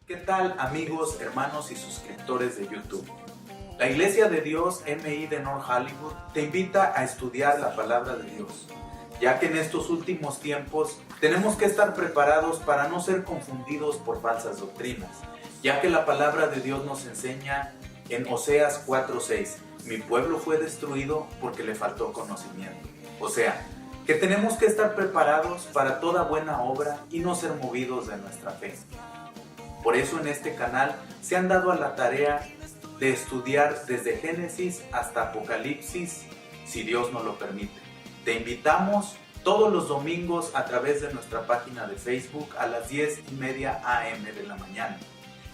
¿Qué tal, amigos, hermanos y suscriptores de YouTube? La Iglesia de Dios MI de North Hollywood te invita a estudiar la palabra de Dios, ya que en estos últimos tiempos tenemos que estar preparados para no ser confundidos por falsas doctrinas, ya que la palabra de Dios nos enseña en Oseas 4:6, mi pueblo fue destruido porque le faltó conocimiento. O sea, que tenemos que estar preparados para toda buena obra y no ser movidos de nuestra fe. Por eso en este canal se han dado a la tarea de estudiar desde Génesis hasta Apocalipsis, si Dios nos lo permite. Te invitamos todos los domingos a través de nuestra página de Facebook a las 10:30 AM de la mañana.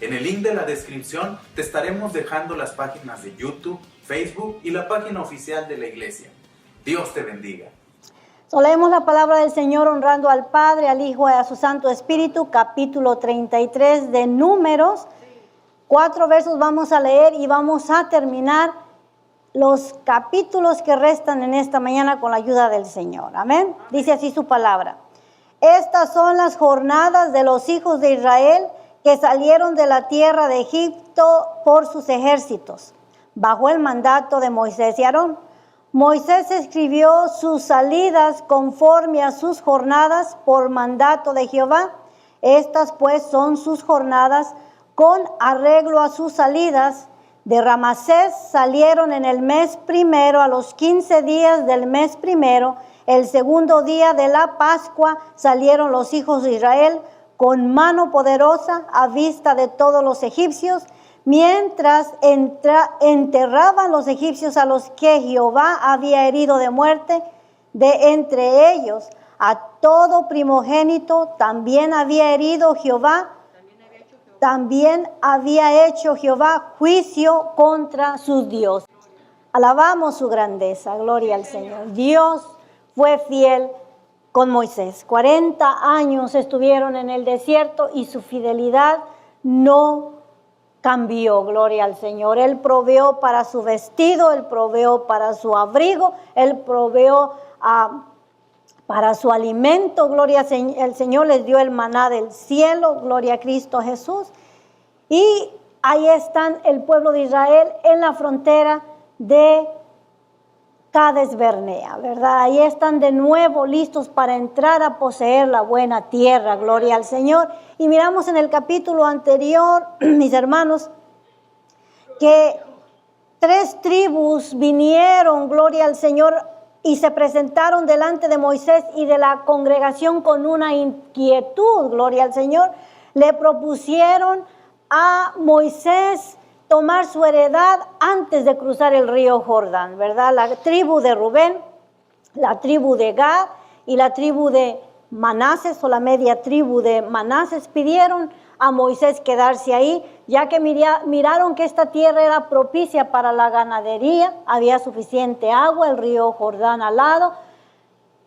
En el link de la descripción te estaremos dejando las páginas de YouTube, Facebook y la página oficial de la iglesia. Dios te bendiga. Leemos la palabra del Señor honrando al Padre, al Hijo y a su Santo Espíritu, capítulo 33 de Números. 4 versos vamos a leer y vamos a terminar los capítulos que restan en esta mañana con la ayuda del Señor. Amén. Dice así su palabra. Estas son las jornadas de los hijos de Israel que salieron de la tierra de Egipto por sus ejércitos, bajo el mandato de Moisés y Aarón. Moisés escribió sus salidas conforme a sus jornadas por mandato de Jehová. Estas pues son sus jornadas con arreglo a sus salidas. De Ramasés salieron en el mes primero, a los 15 días del mes primero, el segundo día de la Pascua, salieron los hijos de Israel con mano poderosa a vista de todos los egipcios, mientras enterraban los egipcios a los que Jehová había herido de muerte, de entre ellos a todo primogénito también había herido Jehová, también había hecho Jehová juicio contra sus dioses. Alabamos su grandeza, gloria al Señor. Dios fue fiel con Moisés. 40 años estuvieron en el desierto y su fidelidad no cambió, gloria al Señor. Él proveó para su vestido, Él proveó para su abrigo, Él proveó para su alimento, gloria al Señor. El Señor les dio el maná del cielo, gloria a Cristo Jesús. Y ahí están el pueblo de Israel en la frontera de Cades Barnea, ¿verdad? Ahí están de nuevo listos para entrar a poseer la buena tierra, gloria al Señor. Y miramos en el capítulo anterior, mis hermanos, que 3 tribus vinieron, gloria al Señor, y se presentaron delante de Moisés y de la congregación con una inquietud, gloria al Señor. Le propusieron a Moisés tomar su heredad antes de cruzar el río Jordán, ¿verdad? La tribu de Rubén, la tribu de Gad y la tribu de Manases, o la media tribu de Manases, pidieron a Moisés quedarse ahí, ya que miraron que esta tierra era propicia para la ganadería, había suficiente agua, el río Jordán al lado,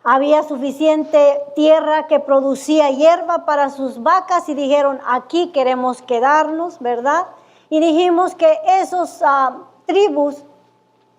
había suficiente tierra que producía hierba para sus vacas y dijeron, aquí queremos quedarnos, ¿verdad? Y dijimos que esos tribus,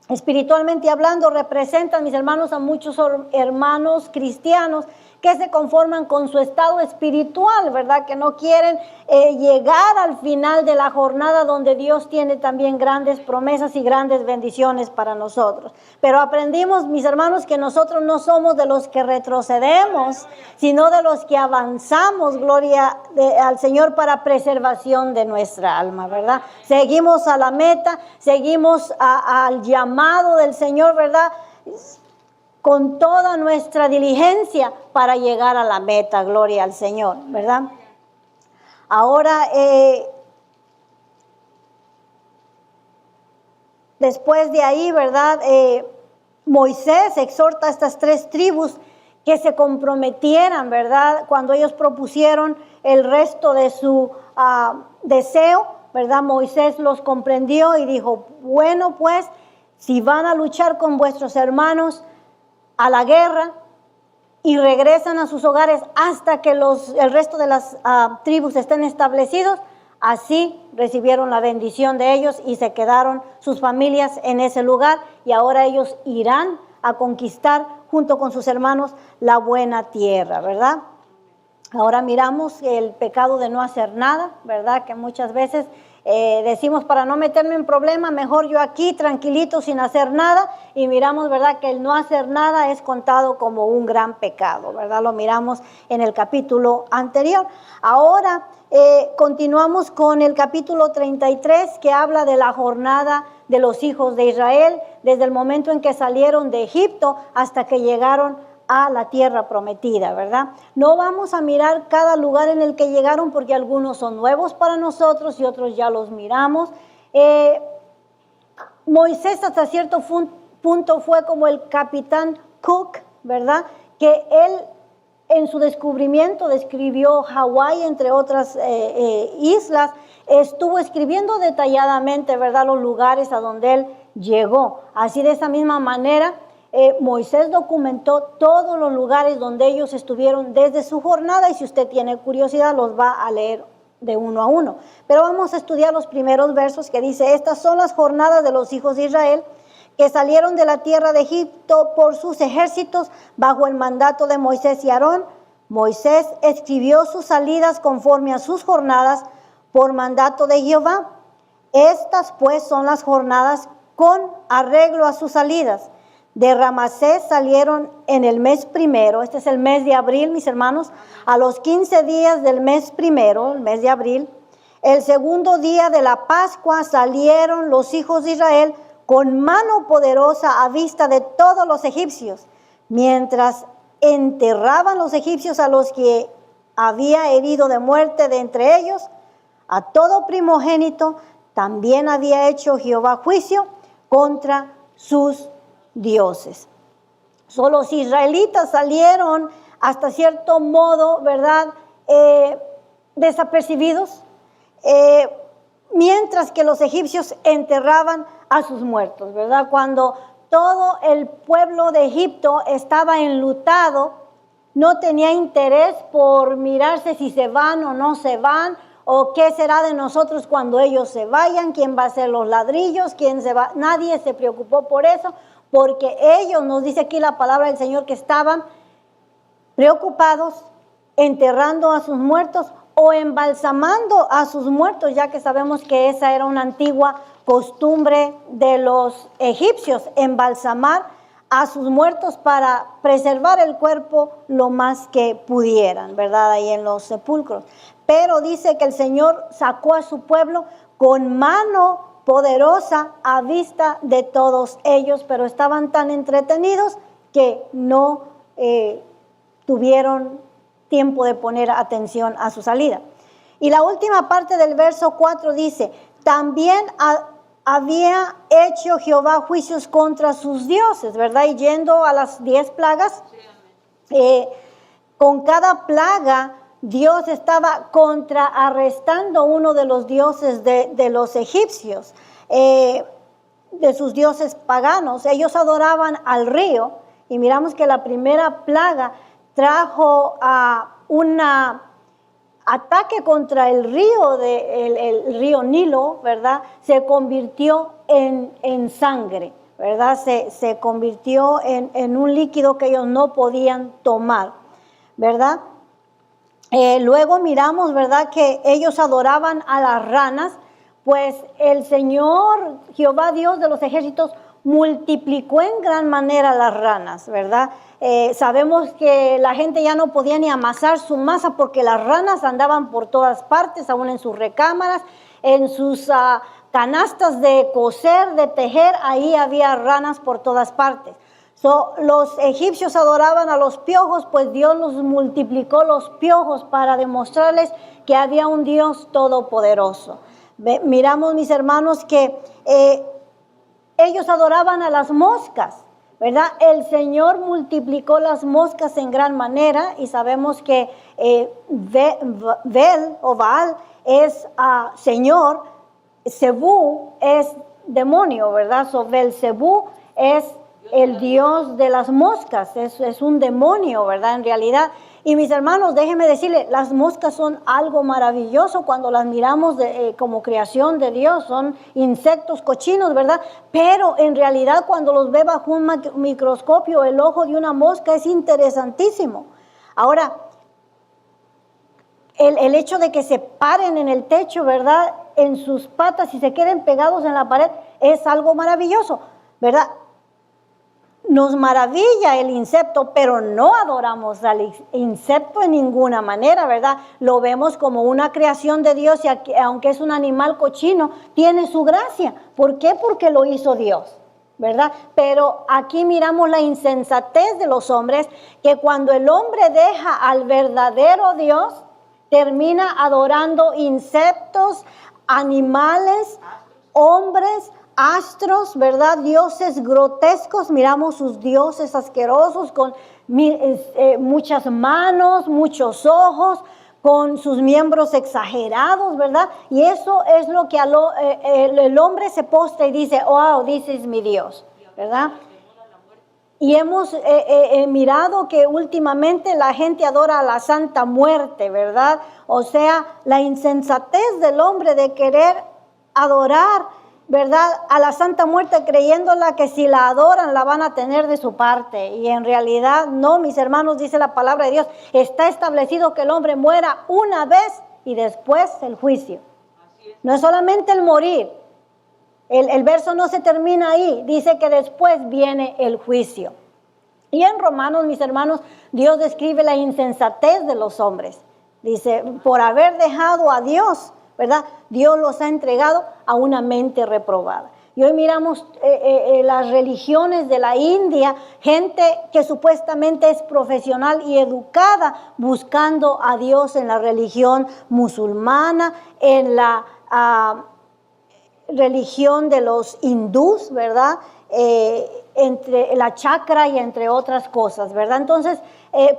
espiritualmente hablando, representan, mis hermanos, a muchos hermanos cristianos que se conforman con su estado espiritual, ¿verdad? Que no quieren llegar al final de la jornada donde Dios tiene también grandes promesas y grandes bendiciones para nosotros. Pero aprendimos, mis hermanos, que nosotros no somos de los que retrocedemos, sino de los que avanzamos, gloria al Señor, para preservación de nuestra alma, ¿verdad? Seguimos a la meta, seguimos al llamado del Señor, ¿verdad? Con toda nuestra diligencia para llegar a la meta, gloria al Señor, ¿verdad? Ahora, después de ahí, ¿verdad? Moisés exhorta a estas 3 tribus que se comprometieran, ¿verdad? Cuando ellos propusieron el resto de su deseo, ¿verdad? Moisés los comprendió y dijo, bueno, pues, si van a luchar con vuestros hermanos a la guerra y regresan a sus hogares hasta que el resto de las tribus estén establecidos, así recibieron la bendición de ellos y se quedaron sus familias en ese lugar y ahora ellos irán a conquistar junto con sus hermanos la buena tierra, ¿verdad? Ahora miramos el pecado de no hacer nada, ¿verdad? Que muchas veces decimos, para no meterme en problemas, mejor yo aquí tranquilito sin hacer nada, y miramos, ¿verdad?, que el no hacer nada es contado como un gran pecado, ¿verdad? Lo miramos en el capítulo anterior. Ahora continuamos con el capítulo 33, que habla de la jornada de los hijos de Israel, desde el momento en que salieron de Egipto hasta que llegaron a la tierra prometida, ¿verdad? No vamos a mirar cada lugar en el que llegaron, porque algunos son nuevos para nosotros y otros ya los miramos. Moisés hasta cierto punto fue como el capitán Cook, ¿verdad? Que él en su descubrimiento describió Hawái, entre otras islas, estuvo escribiendo detalladamente, ¿verdad?, los lugares a donde él llegó. Así, de esa misma manera, Moisés documentó todos los lugares donde ellos estuvieron desde su jornada, y si usted tiene curiosidad los va a leer de uno a uno. Pero vamos a estudiar los primeros versos, que dice: estas son las jornadas de los hijos de Israel que salieron de la tierra de Egipto por sus ejércitos bajo el mandato de Moisés y Aarón. Moisés escribió sus salidas conforme a sus jornadas por mandato de Jehová. Estas pues son las jornadas con arreglo a sus salidas. De Ramasés salieron en el mes primero, este es el mes de abril, mis hermanos, a los 15 días del mes primero, el mes de abril. El segundo día de la Pascua salieron los hijos de Israel con mano poderosa a vista de todos los egipcios, mientras enterraban los egipcios a los que había herido de muerte de entre ellos. A todo primogénito también había hecho Jehová juicio contra sus dioses. Solo los israelitas salieron hasta cierto modo, ¿verdad?, desapercibidos, mientras que los egipcios enterraban a sus muertos, ¿verdad? Cuando todo el pueblo de Egipto estaba enlutado, no tenía interés por mirarse si se van o no se van, o qué será de nosotros cuando ellos se vayan, quién va a hacer los ladrillos, quién se va. Nadie se preocupó por eso, porque ellos, nos dice aquí la palabra del Señor, que estaban preocupados enterrando a sus muertos o embalsamando a sus muertos, ya que sabemos que esa era una antigua costumbre de los egipcios, embalsamar a sus muertos para preservar el cuerpo lo más que pudieran, ¿verdad?, ahí en los sepulcros. Pero dice que el Señor sacó a su pueblo con mano poderosa a vista de todos ellos, pero estaban tan entretenidos que no tuvieron tiempo de poner atención a su salida. Y la última parte del verso 4 dice: también había hecho Jehová juicios contra sus dioses, ¿verdad? Y yendo a las 10 plagas, con cada plaga Dios estaba contrarrestando uno de los dioses de los egipcios, de sus dioses paganos. Ellos adoraban al río, y miramos que la primera plaga trajo un ataque contra el río, el río Nilo, ¿verdad? Se convirtió en sangre, ¿verdad? Se convirtió en un líquido que ellos no podían tomar, ¿verdad? Luego miramos, ¿verdad?, que ellos adoraban a las ranas, pues el Señor, Jehová Dios de los ejércitos, multiplicó en gran manera las ranas, ¿verdad? Sabemos que la gente ya no podía ni amasar su masa porque las ranas andaban por todas partes, aún en sus recámaras, en sus canastas de coser, de tejer, ahí había ranas por todas partes. Los egipcios adoraban a los piojos, pues Dios los multiplicó los piojos para demostrarles que había un Dios todopoderoso. Miramos, mis hermanos, que ellos adoraban a las moscas, ¿verdad? El Señor multiplicó las moscas en gran manera, y sabemos que Bel o Baal es Señor, Zebú es demonio, ¿verdad? Belzebú es el dios de las moscas, es un demonio, ¿verdad?, en realidad. Y mis hermanos, déjenme decirles, las moscas son algo maravilloso cuando las miramos como creación de Dios, son insectos cochinos, ¿verdad? Pero en realidad cuando los ve bajo un microscopio, el ojo de una mosca es interesantísimo. Ahora, el hecho de que se paren en el techo, ¿verdad? En sus patas y se queden pegados en la pared es algo maravilloso, ¿verdad? Nos maravilla el insecto, pero no adoramos al insecto en ninguna manera, ¿verdad? Lo vemos como una creación de Dios y aunque es un animal cochino, tiene su gracia. ¿Por qué? Porque lo hizo Dios, ¿verdad? Pero aquí miramos la insensatez de los hombres, que cuando el hombre deja al verdadero Dios, termina adorando insectos, animales, hombres, astros, ¿verdad? Dioses grotescos, miramos sus dioses asquerosos con muchas manos, muchos ojos, con sus miembros exagerados, ¿verdad? Y eso es lo que el hombre se postra y dice, wow, this is mi Dios, ¿verdad? Y hemos mirado que últimamente la gente adora a la Santa Muerte, ¿verdad? O sea, la insensatez del hombre de querer adorar, ¿verdad? A la Santa Muerte, creyéndola que si la adoran la van a tener de su parte. Y en realidad no, mis hermanos, dice la palabra de Dios, está establecido que el hombre muera una vez y después el juicio. No es solamente el morir. El verso no se termina ahí, dice que después viene el juicio. Y en Romanos, mis hermanos, Dios describe la insensatez de los hombres. Dice, por haber dejado a Dios, ¿verdad? Dios los ha entregado a una mente reprobada. Y hoy miramos las religiones de la India, gente que supuestamente es profesional y educada, buscando a Dios en la religión musulmana, en la religión de los hindús, ¿verdad? Entre la chakra y entre otras cosas, ¿verdad? Entonces,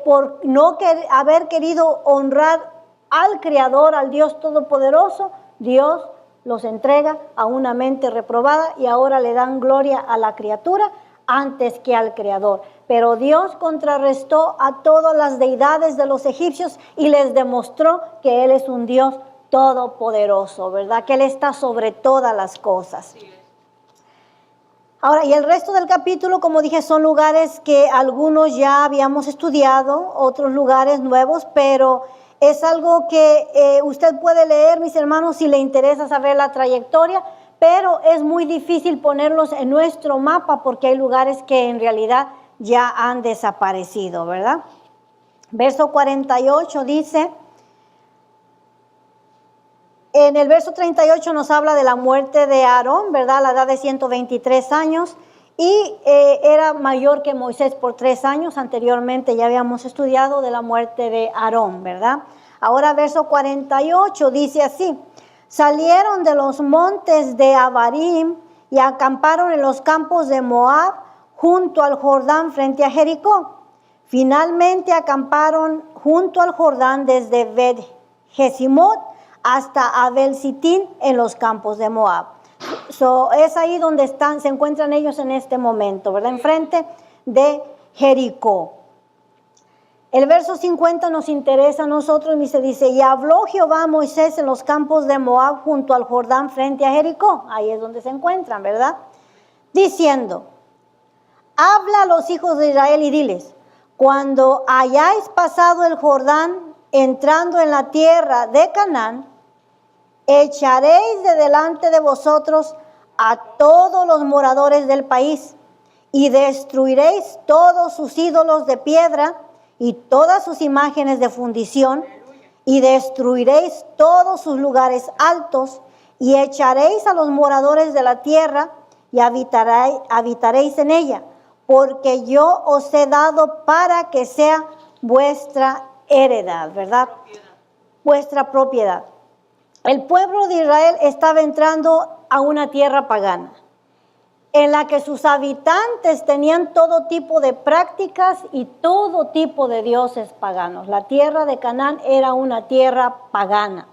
por no haber querido honrar al Creador, al Dios Todopoderoso, Dios los entrega a una mente reprobada y ahora le dan gloria a la criatura antes que al Creador. Pero Dios contrarrestó a todas las deidades de los egipcios y les demostró que Él es un Dios todopoderoso, ¿verdad? Que Él está sobre todas las cosas. Ahora, y el resto del capítulo, como dije, son lugares que algunos ya habíamos estudiado, otros lugares nuevos, pero es algo que usted puede leer, mis hermanos, si le interesa saber la trayectoria, pero es muy difícil ponerlos en nuestro mapa porque hay lugares que en realidad ya han desaparecido, ¿verdad? Verso 48 dice, en el verso 38 nos habla de la muerte de Aarón, ¿verdad? A la edad de 123 años y era mayor que Moisés por 3 años. Anteriormente ya habíamos estudiado de la muerte de Aarón, ¿verdad? Ahora verso 48 dice así, salieron de los montes de Abarim y acamparon en los campos de Moab junto al Jordán frente a Jericó. Finalmente acamparon junto al Jordán desde Bet-Jesimot hasta Abel-Sitín en los campos de Moab. Es ahí donde se encuentran ellos en este momento, ¿verdad? Enfrente de Jericó. El verso 50 nos interesa a nosotros y se dice, y habló Jehová a Moisés en los campos de Moab junto al Jordán frente a Jericó. Ahí es donde se encuentran, ¿verdad? Diciendo, habla a los hijos de Israel y diles, cuando hayáis pasado el Jordán entrando en la tierra de Canaán, echaréis de delante de vosotros a todos los moradores del país y destruiréis todos sus ídolos de piedra y todas sus imágenes de fundición y destruiréis todos sus lugares altos y echaréis a los moradores de la tierra y habitaréis en ella, porque yo os he dado para que sea vuestra heredad, ¿verdad? Vuestra propiedad. El pueblo de Israel estaba entrando a una tierra pagana, en la que sus habitantes tenían todo tipo de prácticas y todo tipo de dioses paganos. La tierra de Canaán era una tierra pagana.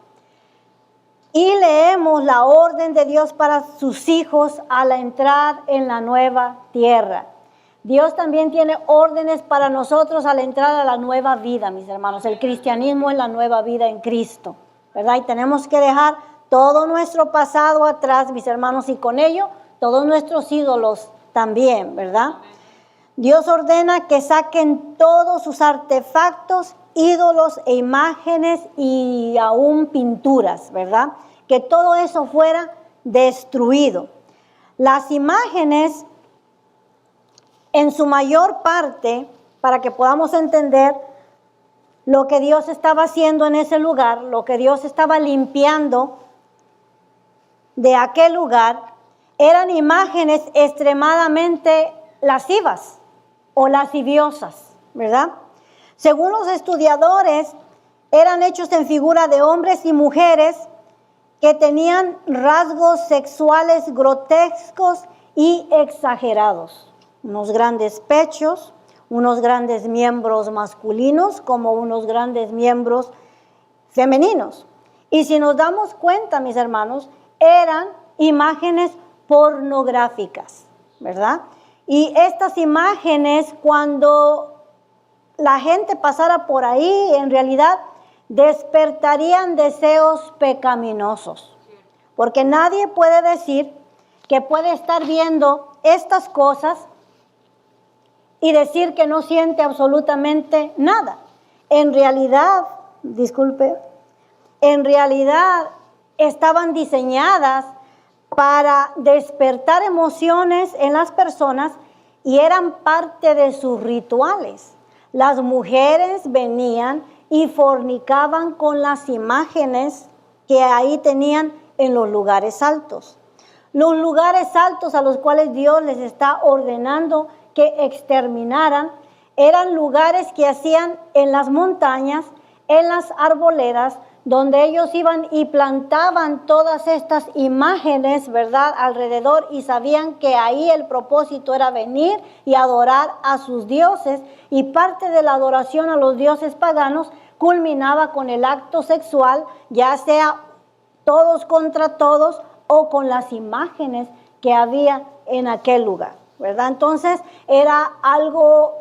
Y leemos la orden de Dios para sus hijos al entrar en la nueva tierra. Dios también tiene órdenes para nosotros al entrar a la nueva vida, mis hermanos. El cristianismo es la nueva vida en Cristo, ¿verdad? Y tenemos que dejar todo nuestro pasado atrás, mis hermanos, y con ello todos nuestros ídolos también, ¿verdad? Dios ordena que saquen todos sus artefactos, ídolos e imágenes y aún pinturas, ¿verdad? Que todo eso fuera destruido. Las imágenes, en su mayor parte, para que podamos entender lo que Dios estaba haciendo en ese lugar, lo que Dios estaba limpiando de aquel lugar, eran imágenes extremadamente lascivas o lasciviosas, ¿verdad? Según los estudiadores, eran hechos en figura de hombres y mujeres que tenían rasgos sexuales grotescos y exagerados. Unos grandes pechos, unos grandes miembros masculinos como unos grandes miembros femeninos. Y si nos damos cuenta, mis hermanos, eran imágenes pornográficas, ¿verdad? Y estas imágenes, cuando la gente pasara por ahí, en realidad despertarían deseos pecaminosos. Porque nadie puede decir que puede estar viendo estas cosas y decir que no siente absolutamente nada. En realidad, en realidad estaban diseñadas para despertar emociones en las personas y eran parte de sus rituales. Las mujeres venían y fornicaban con las imágenes que ahí tenían en los lugares altos. Los lugares altos a los cuales Dios les está ordenando que exterminaran eran lugares que hacían en las montañas, en las arboledas, donde ellos iban y plantaban todas estas imágenes, ¿verdad?, alrededor, y sabían que ahí el propósito era venir y adorar a sus dioses, y parte de la adoración a los dioses paganos culminaba con el acto sexual, ya sea todos contra todos o con las imágenes que había en aquel lugar, ¿verdad? Entonces era algo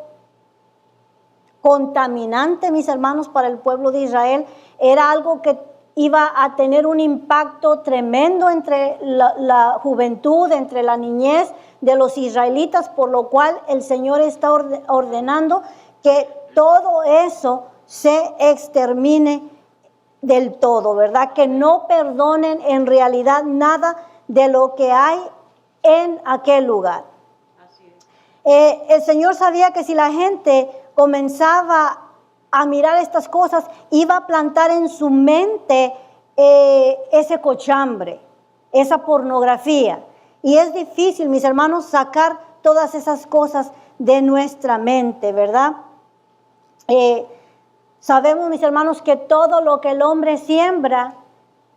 contaminante, mis hermanos, para el pueblo de Israel. Era algo que iba a tener un impacto tremendo entre la juventud, entre la niñez de los israelitas, por lo cual el Señor está ordenando que todo eso se extermine del todo, ¿verdad? Que no perdonen en realidad nada de lo que hay en aquel lugar. Así es. El Señor sabía que si la gente comenzaba a mirar estas cosas, iba a plantar en su mente ese cochambre, esa pornografía. Y es difícil, mis hermanos, sacar todas esas cosas de nuestra mente, ¿verdad? Sabemos, mis hermanos, que todo lo que el hombre siembra,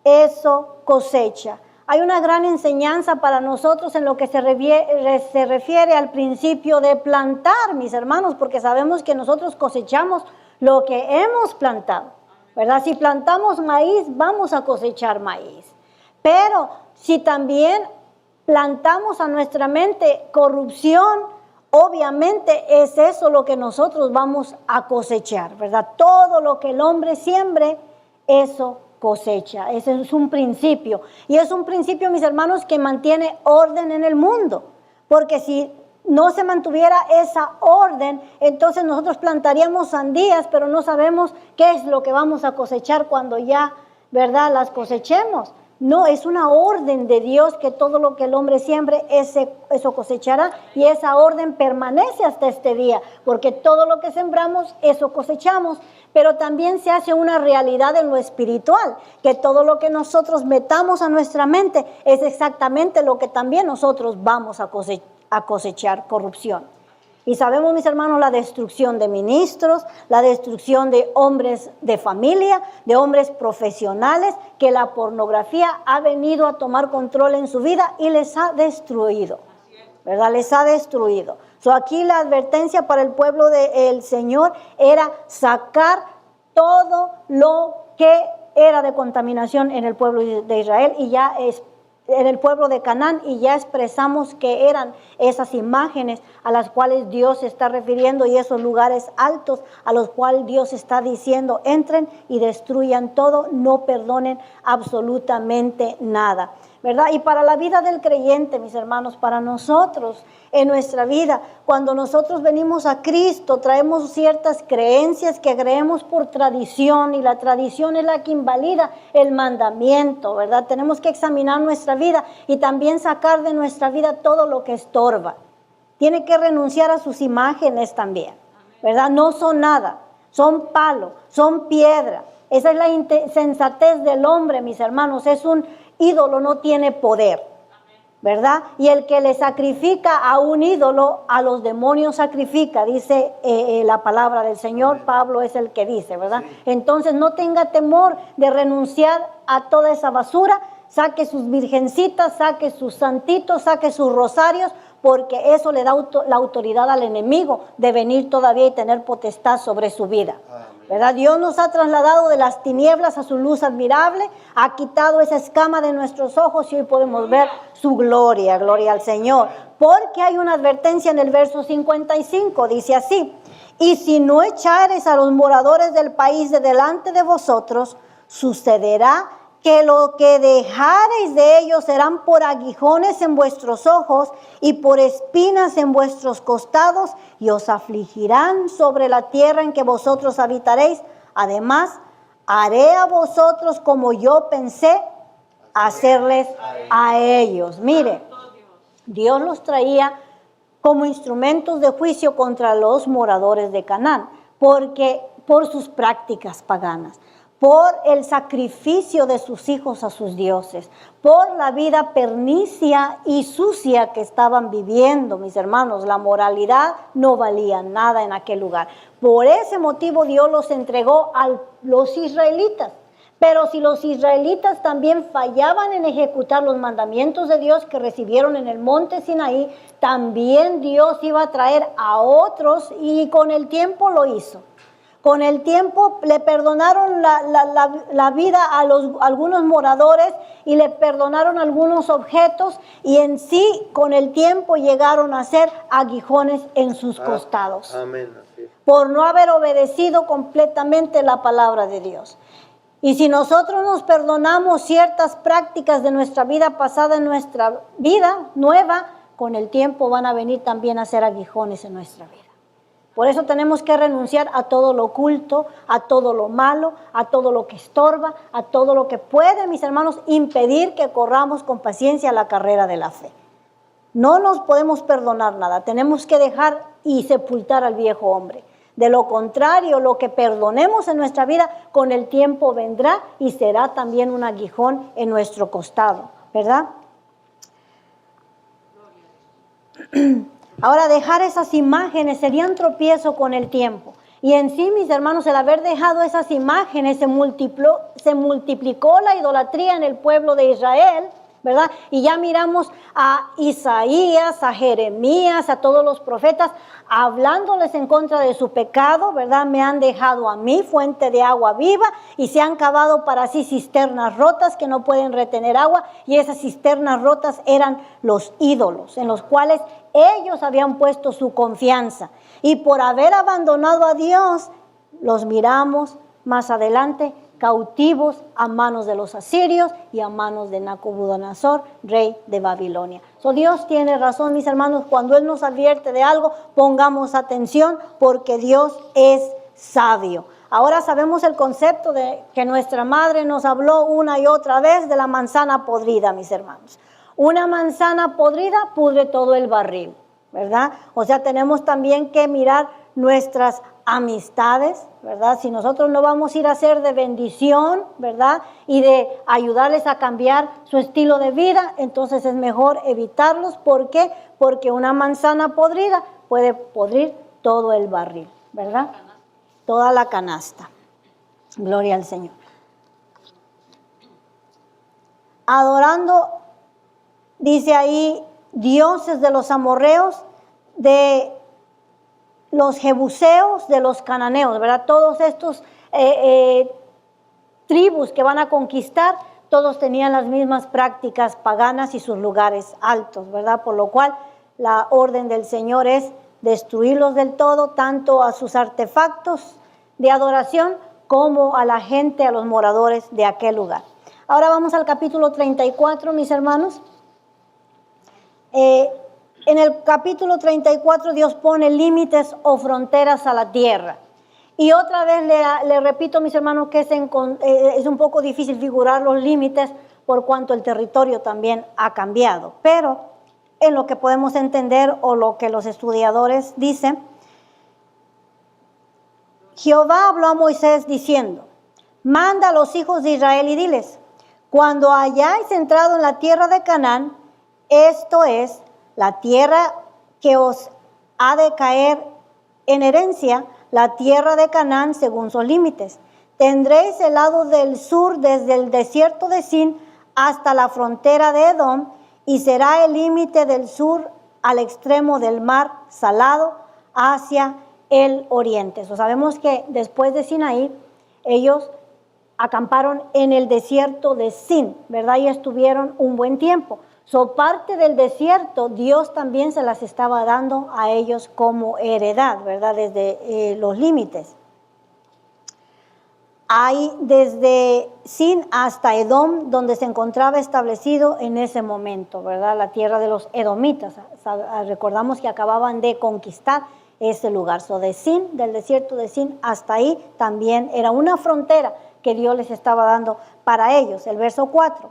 eso cosecha. Hay una gran enseñanza para nosotros en lo que se refiere al principio de plantar, mis hermanos, porque sabemos que nosotros cosechamos lo que hemos plantado, ¿verdad? Si plantamos maíz, vamos a cosechar maíz. Pero si también plantamos a nuestra mente corrupción, obviamente es eso lo que nosotros vamos a cosechar, ¿verdad? Todo lo que el hombre siembre, eso cosecha. Ese es un principio. Y es un principio, mis hermanos, que mantiene orden en el mundo. Porque si no se mantuviera esa orden, entonces nosotros plantaríamos sandías, pero no sabemos qué es lo que vamos a cosechar cuando ya, ¿verdad?, las cosechemos. No, es una orden de Dios que todo lo que el hombre siembre, eso cosechará, y esa orden permanece hasta este día, porque todo lo que sembramos, eso cosechamos. Pero también se hace una realidad en lo espiritual, que todo lo que nosotros metamos a nuestra mente es exactamente lo que también nosotros vamos a cosechar, corrupción. Y sabemos, mis hermanos, la destrucción de ministros, la destrucción de hombres de familia, de hombres profesionales, que la pornografía ha venido a tomar control en su vida y les ha destruido, ¿verdad? Les ha destruido. Aquí la advertencia para el pueblo del Señor era sacar todo lo que era de contaminación en el pueblo de Israel, y ya es en el pueblo de Canaán, y ya expresamos que eran esas imágenes a las cuales Dios se está refiriendo, y esos lugares altos a los cuales Dios está diciendo: entren y destruyan todo, no perdonen absolutamente nada. ¿verdad? Y para la vida del creyente, mis hermanos, para nosotros en nuestra vida, cuando nosotros venimos a Cristo, traemos ciertas creencias que creemos por tradición, y la tradición es la que invalida el mandamiento, ¿verdad? Tenemos que examinar nuestra vida y también sacar de nuestra vida todo lo que estorba. Tiene que renunciar a sus imágenes también, ¿verdad? No son nada, son palo, son piedra. Esa es la insensatez del hombre, mis hermanos. Es un ídolo, no tiene poder, ¿verdad? Y el que le sacrifica a un ídolo, a los demonios sacrifica, dice la palabra del Señor. Pablo es el que dice, ¿verdad? Sí. Entonces no tenga temor de renunciar a toda esa basura. Saque sus virgencitas, saque sus santitos, saque sus rosarios, porque eso le da la autoridad al enemigo de venir todavía y tener potestad sobre su vida, ¿verdad? Dios nos ha trasladado de las tinieblas a su luz admirable, ha quitado esa escama de nuestros ojos y hoy podemos ver su gloria, gloria al Señor. Porque hay una advertencia en el verso 55, dice así: y si no echares a los moradores del país de delante de vosotros, sucederá que lo que dejareis de ellos serán por aguijones en vuestros ojos y por espinas en vuestros costados, y os afligirán sobre la tierra en que vosotros habitaréis. Además, haré a vosotros como yo pensé hacerles a ellos. Mire, Dios los traía como instrumentos de juicio contra los moradores de Canaán, porque por sus prácticas paganas, por el sacrificio de sus hijos a sus dioses, por la vida pernicia y sucia que estaban viviendo, mis hermanos. La moralidad no valía nada en aquel lugar. Por ese motivo Dios los entregó a los israelitas. Pero si los israelitas también fallaban en ejecutar los mandamientos de Dios que recibieron en el monte Sinaí, también Dios iba a traer a otros, y con el tiempo lo hizo. Con el tiempo le perdonaron la vida a algunos moradores y le perdonaron algunos objetos, y en sí con el tiempo llegaron a ser aguijones en sus costados. Amén. Por no haber obedecido completamente la palabra de Dios. Y si nosotros nos perdonamos ciertas prácticas de nuestra vida pasada en nuestra vida nueva, con el tiempo van a venir también a ser aguijones en nuestra vida. Por eso tenemos que renunciar a todo lo oculto, a todo lo malo, a todo lo que estorba, a todo lo que puede, mis hermanos, impedir que corramos con paciencia la carrera de la fe. No nos podemos perdonar nada, tenemos que dejar y sepultar al viejo hombre. De lo contrario, lo que perdonemos en nuestra vida, con el tiempo vendrá y será también un aguijón en nuestro costado, ¿verdad? Ahora, dejar esas imágenes serían tropiezo con el tiempo. Y en sí, mis hermanos, el haber dejado esas imágenes se multiplicó la idolatría en el pueblo de Israel, ¿verdad? Y ya miramos a Isaías, a Jeremías, a todos los profetas, hablándoles en contra de su pecado, ¿verdad? Me han dejado a mí fuente de agua viva, y se han cavado para sí cisternas rotas que no pueden retener agua, y esas cisternas rotas eran los ídolos en los cuales ellos habían puesto su confianza. Y por haber abandonado a Dios, los miramos más adelante cautivos a manos de los asirios y a manos de Nabucodonosor, rey de Babilonia. Dios tiene razón, mis hermanos, cuando Él nos advierte de algo, pongamos atención, porque Dios es sabio. Ahora sabemos el concepto de que nuestra madre nos habló una y otra vez de la manzana podrida, mis hermanos. Una manzana podrida pudre todo el barril, ¿verdad? O sea, tenemos también que mirar nuestras amistades, ¿verdad? Si nosotros no vamos a ir a ser de bendición, ¿verdad? Y de ayudarles a cambiar su estilo de vida, entonces es mejor evitarlos. ¿Por qué? Porque una manzana podrida puede podrir todo el barril, ¿verdad? Toda la canasta. Gloria al Señor. Adorando, dice ahí, dioses de los amorreos, de los jebuseos, de los cananeos, ¿verdad? Todos estos tribus que van a conquistar, todos tenían las mismas prácticas paganas y sus lugares altos, ¿verdad? Por lo cual la orden del Señor es destruirlos del todo, tanto a sus artefactos de adoración como a la gente, a los moradores de aquel lugar. Ahora vamos al capítulo 34, mis hermanos. En el capítulo 34 Dios pone límites o fronteras a la tierra. Y otra vez le repito, mis hermanos, que es un poco difícil figurar los límites por cuanto el territorio también ha cambiado. Pero en lo que podemos entender o lo que los estudiadores dicen, Jehová habló a Moisés diciendo, manda a los hijos de Israel y diles, cuando hayáis entrado en la tierra de Canaán, esto es, la tierra que os ha de caer en herencia, la tierra de Canaán según sus límites. Tendréis el lado del sur desde el desierto de Sin hasta la frontera de Edom, y será el límite del sur al extremo del mar Salado hacia el oriente. Sabemos que después de Sinaí, ellos acamparon en el desierto de Sin, ¿verdad? Y estuvieron un buen tiempo. Parte del desierto, Dios también se las estaba dando a ellos como heredad, ¿verdad? Desde los límites. Hay desde Sin hasta Edom, donde se encontraba establecido en ese momento, ¿verdad? La tierra de los edomitas. Recordamos que acababan de conquistar ese lugar. De Sin, del desierto de Sin hasta ahí, también era una frontera que Dios les estaba dando para ellos. El verso 4.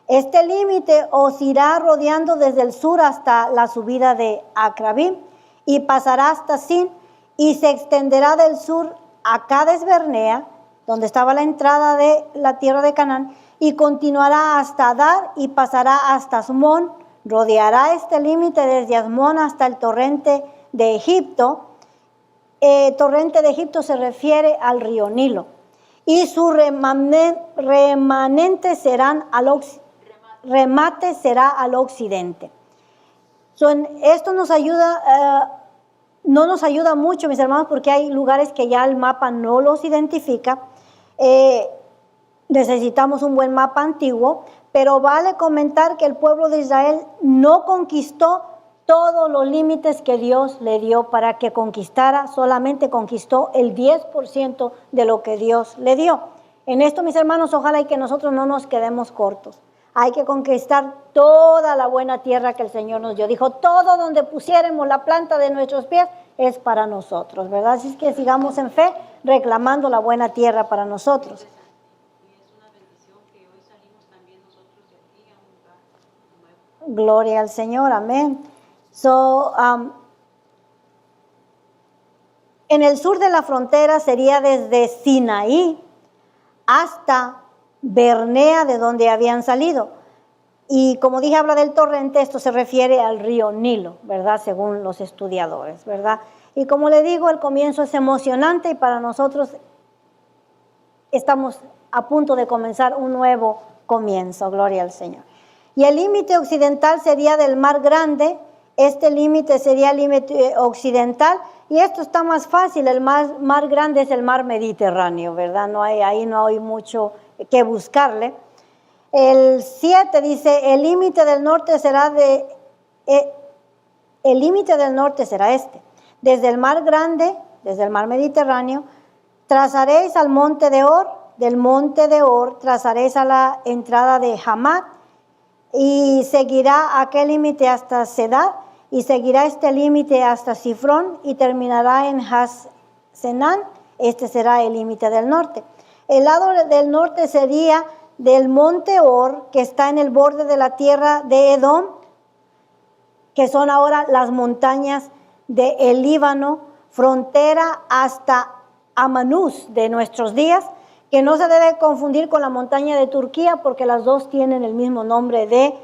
Este límite os irá rodeando desde el sur hasta la subida de Acrabim y pasará hasta Sin y se extenderá del sur a Cades Barnea, donde estaba la entrada de la tierra de Canaán, y continuará hasta Adar y pasará hasta Asmón. Rodeará este límite desde Asmón hasta el torrente de Egipto. Torrente de Egipto se refiere al río Nilo. Y su remanente serán remate será al occidente. Esto nos ayuda, no nos ayuda mucho, mis hermanos, porque hay lugares que ya el mapa no los identifica. Necesitamos un buen mapa antiguo, pero vale comentar que el pueblo de Israel no conquistó todos los límites que Dios le dio para que conquistara, solamente conquistó el 10% de lo que Dios le dio. En esto, mis hermanos, ojalá y que nosotros no nos quedemos cortos. Hay que conquistar toda la buena tierra que el Señor nos dio. Dijo, todo donde pusiéramos la planta de nuestros pies es para nosotros, ¿verdad? Así es que sigamos en fe reclamando la buena tierra para nosotros. Y es una bendición que hoy salimos también nosotros de aquí a un lugar nuevo. Gloria al Señor, amén. En el sur de la frontera sería desde Sinaí hasta Barnea, de donde habían salido. Y como dije, habla del torrente, esto se refiere al río Nilo, ¿verdad? Según los estudiadores, ¿verdad? Y como le digo, el comienzo es emocionante y para nosotros estamos a punto de comenzar un nuevo comienzo, gloria al Señor. Y el límite occidental sería del Mar Grande. Este límite sería el límite occidental, y esto está más fácil. El mar grande es el mar Mediterráneo, ¿verdad? Ahí no hay mucho que buscarle. El 7 dice, el límite del norte será este. Desde el mar grande, desde el mar Mediterráneo, trazaréis al monte de Or, del monte de Or trazaréis a la entrada de Hamat, y seguirá aquel límite hasta Sedar, y seguirá este límite hasta Sifrón, y terminará en Hasenán. Este será el límite del norte. El lado del norte sería del monte Or, que está en el borde de la tierra de Edom, que son ahora las montañas del Líbano, frontera hasta Amanús de nuestros días, que no se debe confundir con la montaña de Turquía, porque las dos tienen el mismo nombre de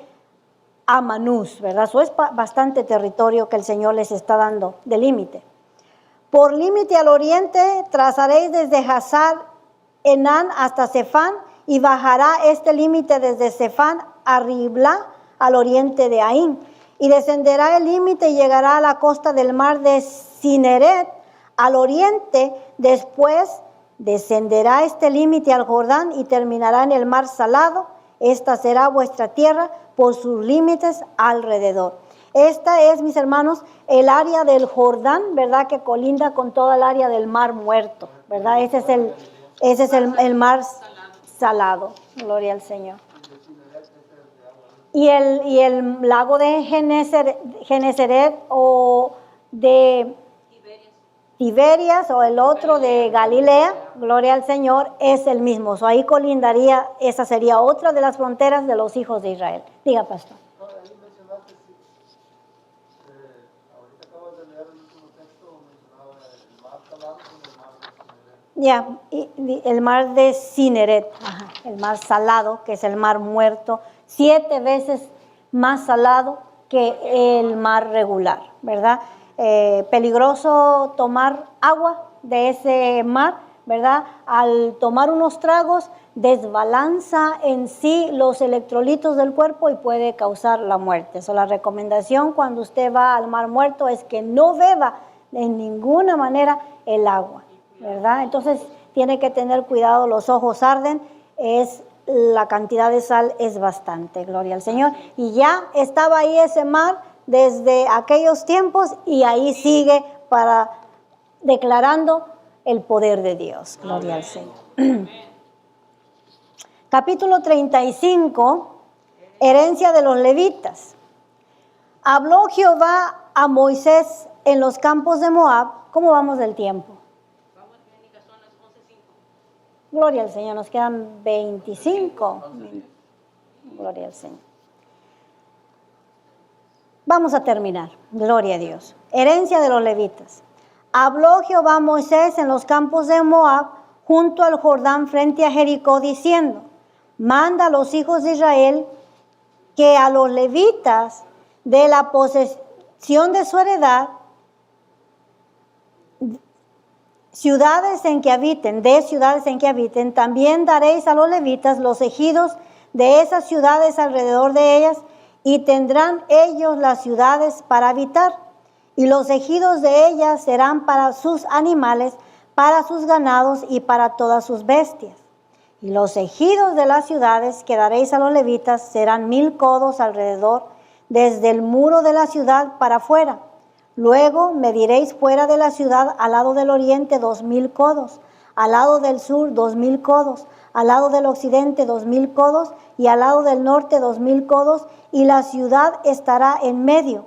Amanús, ¿verdad? Eso es bastante territorio que el Señor les está dando de límite. Por límite al oriente trazaréis desde Hazar Enán hasta Sefán, y bajará este límite desde Sefán a Ribla, al oriente de Aín, y descenderá el límite y llegará a la costa del mar de Cineret al oriente. Después descenderá este límite al Jordán y terminará en el mar Salado. Esta será vuestra tierra por sus límites alrededor. Esta es, mis hermanos, el área del Jordán, ¿verdad? Que colinda con toda el área del mar Muerto, ¿verdad? Ese es el mar salado. Gloria al Señor. Y el lago de Genesaret o de Tiberias o el otro de Galilea, gloria al Señor, es el mismo. So, ahí colindaría, esa sería otra de las fronteras de los hijos de Israel. Diga, pastor. Ahí mencionaste, ahorita acabas de leer el último texto, mencionaba el mar Salado y el mar de Ya, el mar de Cineret, el mar salado, que es el mar muerto, 7 veces más salado que el mar regular, ¿verdad? Peligroso tomar agua de ese mar, ¿verdad? Al tomar unos tragos desbalanza en sí los electrolitos del cuerpo y puede causar la muerte. So, la recomendación cuando usted va al mar muerto es que no beba de ninguna manera el agua, ¿verdad? Entonces tiene que tener cuidado, los ojos arden, la cantidad de sal es bastante, gloria al Señor. Y ya estaba ahí ese mar desde aquellos tiempos y ahí sigue declarando el poder de Dios, gloria al Señor. Capítulo 35, herencia de los levitas. Habló Jehová a Moisés en los campos de Moab. ¿Cómo vamos del tiempo? Vamos, Clínicas, son las 11:05. Gloria al Señor, nos quedan 25. Gloria al Señor. Vamos a terminar, gloria a Dios. Herencia de los levitas. Habló Jehová a Moisés en los campos de Moab, junto al Jordán, frente a Jericó, diciendo: manda a los hijos de Israel que a los levitas de la posesión de su heredad, ciudades en que habiten, también daréis a los levitas los ejidos de esas ciudades alrededor de ellas, y tendrán ellos las ciudades para habitar, y los ejidos de ellas serán para sus animales, para sus ganados y para todas sus bestias. Y los ejidos de las ciudades que daréis a los levitas serán 1000 codos alrededor, desde el muro de la ciudad para afuera. Luego mediréis fuera de la ciudad al lado del oriente 2000 codos, al lado del sur 2000 codos, al lado del occidente 2000 codos y al lado del norte 2000 codos, y la ciudad estará en medio.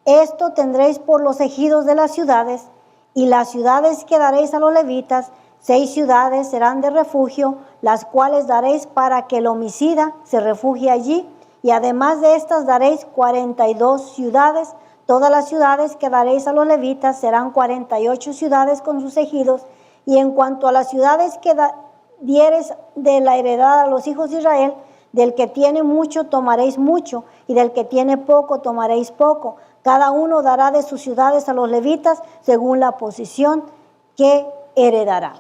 Esto tendréis por los ejidos de las ciudades, y las ciudades que daréis a los levitas, 6 ciudades serán de refugio, las cuales daréis para que el homicida se refugie allí, y además de estas daréis 42 ciudades. Todas las ciudades que daréis a los levitas serán 48 ciudades con sus ejidos, y en cuanto a las ciudades que diereis de la heredad a los hijos de Israel, del que tiene mucho tomaréis mucho, y del que tiene poco tomaréis poco. Cada uno dará de sus ciudades a los levitas según la posición que heredará.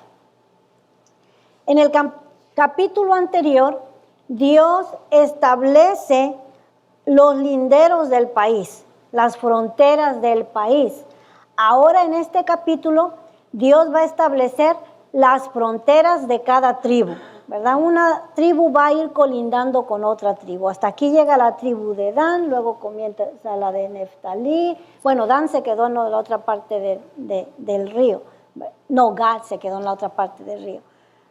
En el capítulo anterior, Dios establece los linderos del país, las fronteras del país. Ahora en este capítulo, Dios va a establecer las fronteras de cada tribu, ¿verdad? Una tribu va a ir colindando con otra tribu. Hasta aquí llega la tribu de Dan, luego comienza la de Neftalí. Bueno, Dan se quedó en la otra parte del río. No, Gad se quedó en la otra parte del río.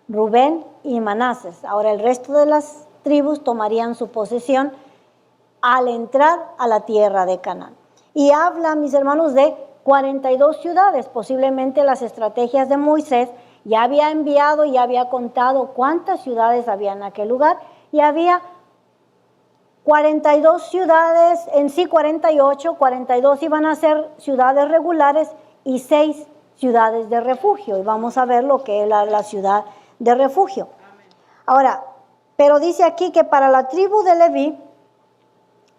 Rubén y Manases. Ahora el resto de las tribus tomarían su posesión al entrar a la tierra de Canaán. Y habla, mis hermanos, de 42 ciudades. Posiblemente las estrategias de Moisés ya había enviado y ya había contado cuántas ciudades había en aquel lugar, y había 42 ciudades, en sí 48, 42 iban a ser ciudades regulares y 6 ciudades de refugio, y vamos a ver lo que es la ciudad de refugio. Ahora, pero dice aquí que para la tribu de Leví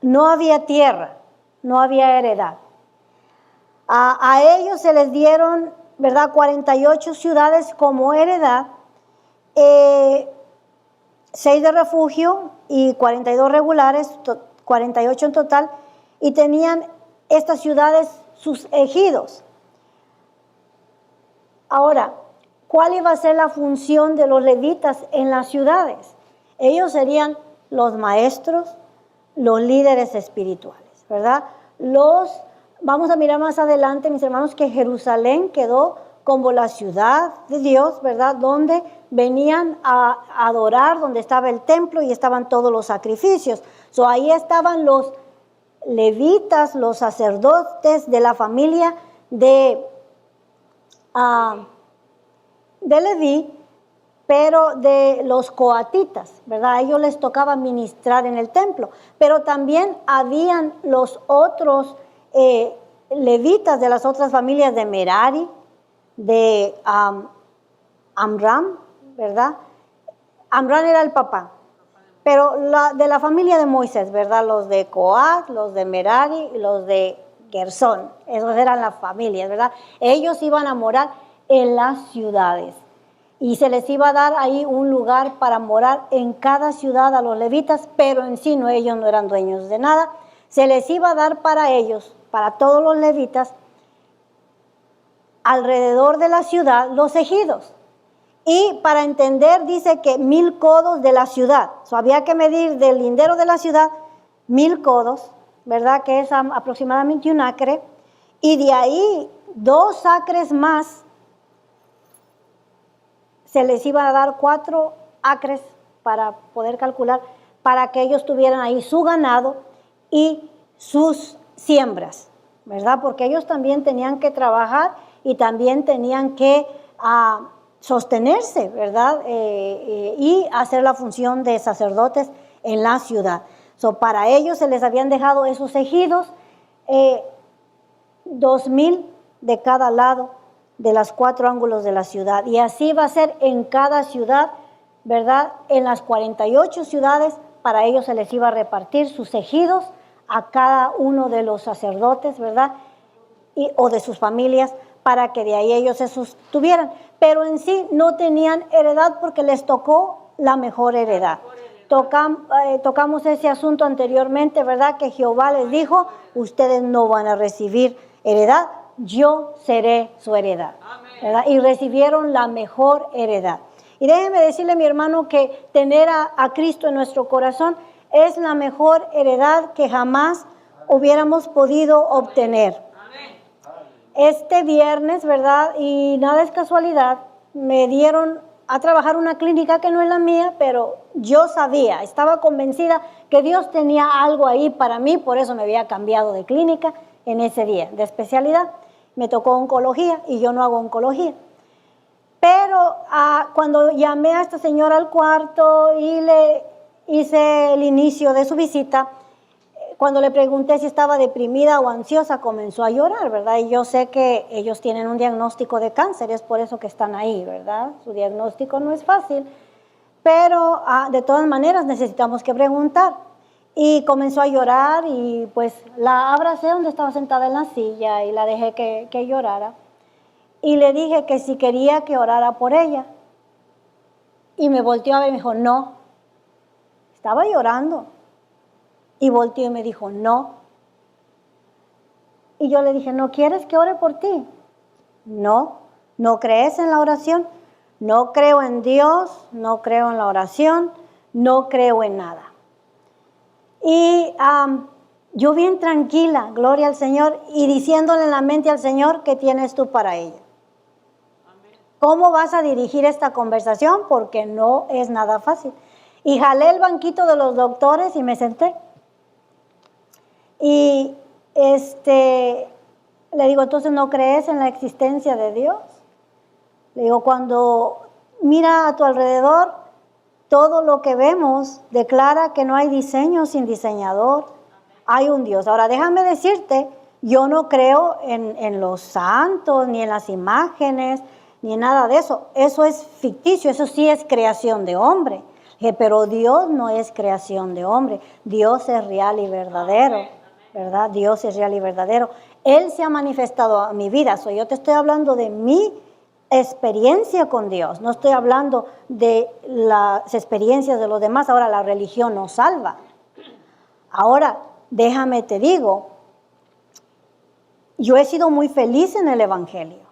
no había tierra, no había heredad. A ellos se les dieron, ¿verdad?, 48 ciudades como heredad, 6 de refugio y 42 regulares, 48 en total, y tenían estas ciudades sus ejidos. Ahora, ¿cuál iba a ser la función de los levitas en las ciudades? Ellos serían los maestros, los líderes espirituales, ¿verdad? Vamos a mirar más adelante, mis hermanos, que Jerusalén quedó como la ciudad de Dios, ¿verdad? Donde venían a adorar, donde estaba el templo y estaban todos los sacrificios. So, ahí estaban los levitas, los sacerdotes de la familia de Leví, pero de los coatitas, ¿verdad? A ellos les tocaba ministrar en el templo, pero también habían los otros levitas de las otras familias de Merari, de Amram, ¿verdad? Amram era el papá, pero de la familia de Moisés, ¿verdad? Los de Coat, los de Merari y los de Gersón, esos eran las familias, ¿verdad? Ellos iban a morar en las ciudades y se les iba a dar ahí un lugar para morar en cada ciudad a los levitas, pero en sí ellos no eran dueños de nada. Se les iba a dar para ellos, para todos los levitas, alrededor de la ciudad, los ejidos. Y para entender, dice que 1000 codos de la ciudad. So, había que medir del lindero de la ciudad 1000 codos, ¿verdad? Que es aproximadamente un acre. Y de ahí 2 acres más, se les iba a dar 4 acres para poder calcular, para que ellos tuvieran ahí su ganado y sus siembras, ¿verdad? Porque ellos también tenían que trabajar y también tenían que sostenerse, ¿verdad? Y hacer la función de sacerdotes en la ciudad. So, para ellos se les habían dejado esos ejidos, 2000 de cada lado de los 4 ángulos de la ciudad. Y así va a ser en cada ciudad, ¿verdad? En las 48 ciudades, para ellos se les iba a repartir sus ejidos a cada uno de los sacerdotes, ¿verdad? O de sus familias, para que de ahí ellos se sostuvieran. Pero en sí no tenían heredad porque les tocó la mejor heredad. Tocamos ese asunto anteriormente, ¿verdad? Que Jehová les dijo, ustedes no van a recibir heredad, yo seré su heredad, ¿verdad? Y recibieron la mejor heredad. Y déjeme decirle, mi hermano, que tener a Cristo en nuestro corazón es la mejor heredad que jamás hubiéramos podido obtener. Este viernes, ¿verdad? Y nada es casualidad, me dieron a trabajar una clínica que no es la mía, pero yo sabía, estaba convencida que Dios tenía algo ahí para mí, por eso me había cambiado de clínica en ese día, de especialidad. Me tocó oncología y yo no hago oncología. Pero cuando llamé a esta señora al cuarto y le hice el inicio de su visita, cuando le pregunté si estaba deprimida o ansiosa, comenzó a llorar, ¿verdad? Y yo sé que ellos tienen un diagnóstico de cáncer, es por eso que están ahí, ¿verdad? Su diagnóstico no es fácil, pero de todas maneras necesitamos que preguntar. Y comenzó a llorar y pues la abracé donde estaba sentada en la silla y la dejé que llorara. Y le dije que si quería que orara por ella. Y me volteó a ver y me dijo, no. Estaba llorando. Y volteó y me dijo, no. Y yo le dije, ¿no quieres que ore por ti? No. ¿No crees en la oración? No creo en Dios, no creo en la oración, no creo en nada. Y yo bien tranquila, gloria al Señor, y diciéndole en la mente al Señor, ¿qué tienes tú para ella? ¿Cómo vas a dirigir esta conversación? Porque no es nada fácil. Y jalé el banquito de los doctores y me senté. Y le digo, entonces, ¿no crees en la existencia de Dios? Le digo, cuando mira a tu alrededor, todo lo que vemos declara que no hay diseño sin diseñador. Hay un Dios. Ahora, déjame decirte, yo no creo en los santos, ni en las imágenes, ni en nada de eso. Eso es ficticio, eso sí es creación de hombre. Pero Dios no es creación de hombre. Dios es real y verdadero, ¿verdad? Dios es real y verdadero. Él se ha manifestado a mi vida. Yo te estoy hablando de mi experiencia con Dios. No estoy hablando de las experiencias de los demás. Ahora, la religión nos salva. Ahora, déjame te digo, yo he sido muy feliz en el Evangelio.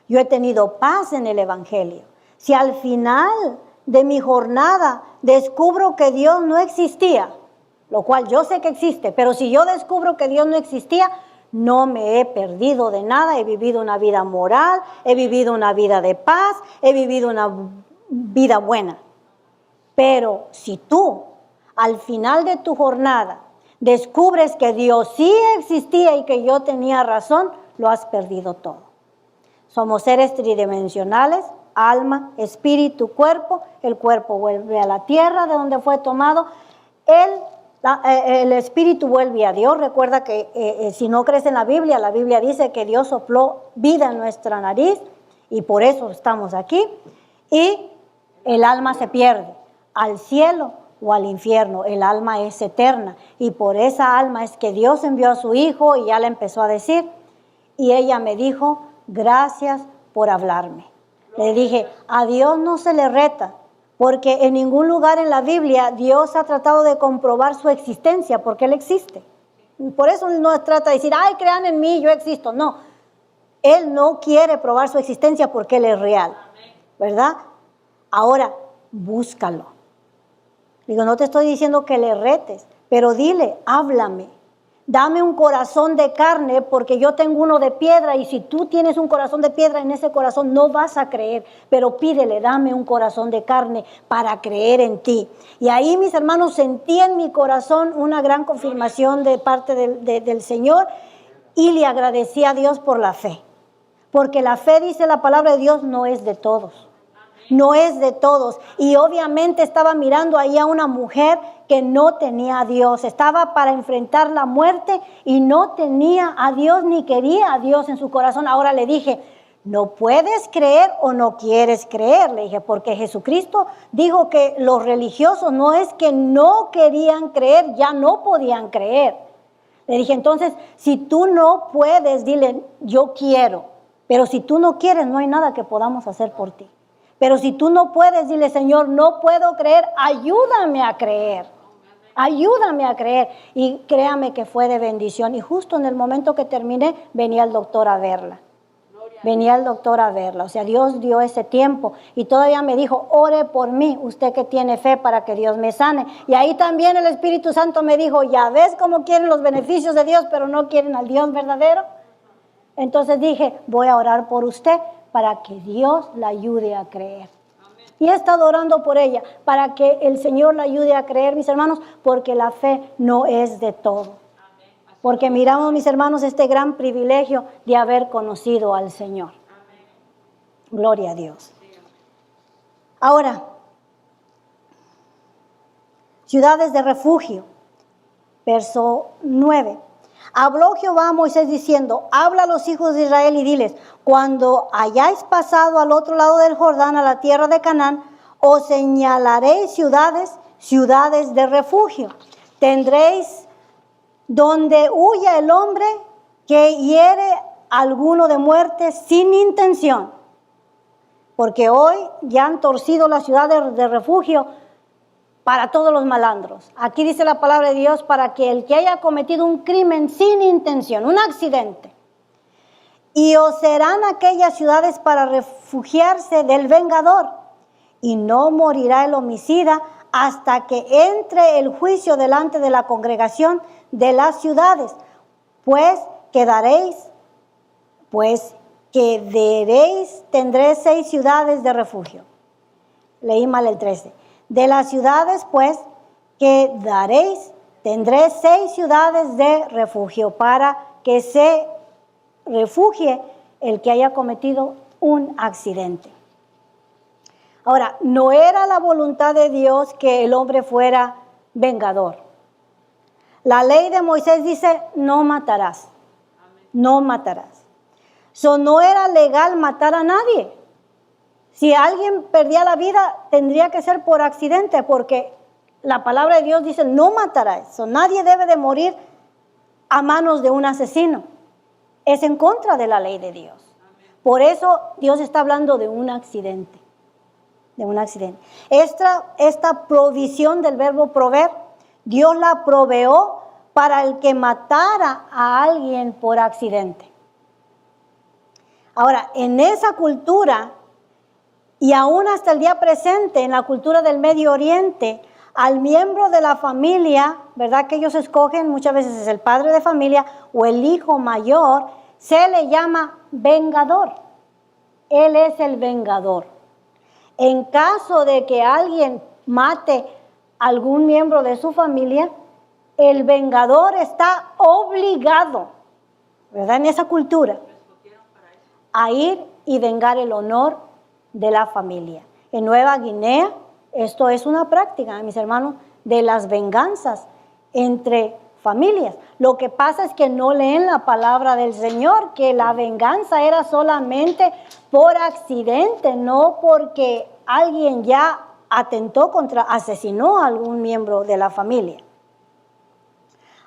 Yo he tenido paz en el Evangelio. Si al final de mi jornada descubro que Dios no existía, lo cual yo sé que existe, pero si yo descubro que Dios no existía, no me he perdido de nada, he vivido una vida moral, he vivido una vida de paz, he vivido una vida buena. Pero si tú, al final de tu jornada, descubres que Dios sí existía y que yo tenía razón, lo has perdido todo. Somos seres tridimensionales, alma, espíritu, cuerpo. El cuerpo vuelve a la tierra de donde fue tomado. El espíritu vuelve a Dios. Recuerda que si no crees en la Biblia dice que Dios sopló vida en nuestra nariz y por eso estamos aquí. Y el alma se pierde al cielo o al infierno. El alma es eterna y por esa alma es que Dios envió a su Hijo y ya le empezó a decir. Y ella me dijo, gracias por hablarme. Le dije, a Dios no se le reta, porque en ningún lugar en la Biblia Dios ha tratado de comprobar su existencia, porque Él existe. Por eso Él no trata de decir, ay, crean en mí, yo existo. No, Él no quiere probar su existencia porque Él es real, ¿verdad? Ahora, búscalo. Digo, no te estoy diciendo que le retes, pero dile, háblame. Dame un corazón de carne porque yo tengo uno de piedra y si tú tienes un corazón de piedra en ese corazón no vas a creer, pero pídele, dame un corazón de carne para creer en ti. Y ahí, mis hermanos, sentí en mi corazón una gran confirmación de parte del Señor y le agradecí a Dios por la fe, porque la fe, dice la palabra de Dios, no es de todos. No es de todos. Y obviamente estaba mirando ahí a una mujer que no tenía a Dios. Estaba para enfrentar la muerte y no tenía a Dios ni quería a Dios en su corazón. Ahora le dije, no puedes creer o no quieres creer. Le dije, porque Jesucristo dijo que los religiosos no es que no querían creer, ya no podían creer. Le dije, entonces, si tú no puedes, dile, yo quiero. Pero si tú no quieres, no hay nada que podamos hacer por ti. Pero si tú no puedes, dile, Señor, no puedo creer, ayúdame a creer. Ayúdame a creer. Y créame que fue de bendición. Y justo en el momento que terminé, venía el doctor a verla. Venía el doctor a verla. O sea, Dios dio ese tiempo. Y todavía me dijo, ore por mí, usted que tiene fe para que Dios me sane. Y ahí también el Espíritu Santo me dijo, ya ves cómo quieren los beneficios de Dios, pero no quieren al Dios verdadero. Entonces dije, voy a orar por usted, para que Dios la ayude a creer. Amén. Y he estado orando por ella, para que el Señor la ayude a creer, mis hermanos, porque la fe no es de todo. Amén. Porque miramos, mis hermanos, este gran privilegio de haber conocido al Señor. Amén. Gloria a Dios. Ahora, ciudades de refugio, verso 9. Habló Jehová a Moisés diciendo, habla a los hijos de Israel y diles, cuando hayáis pasado al otro lado del Jordán, a la tierra de Canaán, os señalaréis ciudades de refugio. Tendréis donde huya el hombre que hiere a alguno de muerte sin intención. Porque hoy ya han torcido las ciudades de refugio para todos los malandros. Aquí dice la palabra de Dios para que el que haya cometido un crimen sin intención, un accidente, y os serán aquellas ciudades para refugiarse del vengador, y no morirá el homicida hasta que entre el juicio delante de la congregación de las ciudades, tendréis 6 ciudades de refugio. Leí mal el 13. De las ciudades, pues, que daréis, tendré 6 ciudades de refugio para que se refugie el que haya cometido un accidente. Ahora, no era la voluntad de Dios que el hombre fuera vengador. La ley de Moisés dice, no matarás. No matarás. No era legal matar a nadie. Si alguien perdía la vida, tendría que ser por accidente, porque la palabra de Dios dice, no matarás. Nadie debe de morir a manos de un asesino. Es en contra de la ley de Dios. Por eso Dios está hablando de un accidente. De un accidente. Esta provisión del verbo proveer, Dios la proveó para el que matara a alguien por accidente. Ahora, en esa cultura, y aún hasta el día presente, en la cultura del Medio Oriente, al miembro de la familia, ¿verdad? Que ellos escogen, muchas veces es el padre de familia o el hijo mayor, se le llama vengador. Él es el vengador. En caso de que alguien mate a algún miembro de su familia, el vengador está obligado, ¿verdad? En esa cultura, a ir y vengar el honor de la familia. En Nueva Guinea, esto es una práctica, mis hermanos, de las venganzas entre familias. Lo que pasa es que no leen la palabra del Señor, que la venganza era solamente por accidente, no porque alguien ya asesinó a algún miembro de la familia.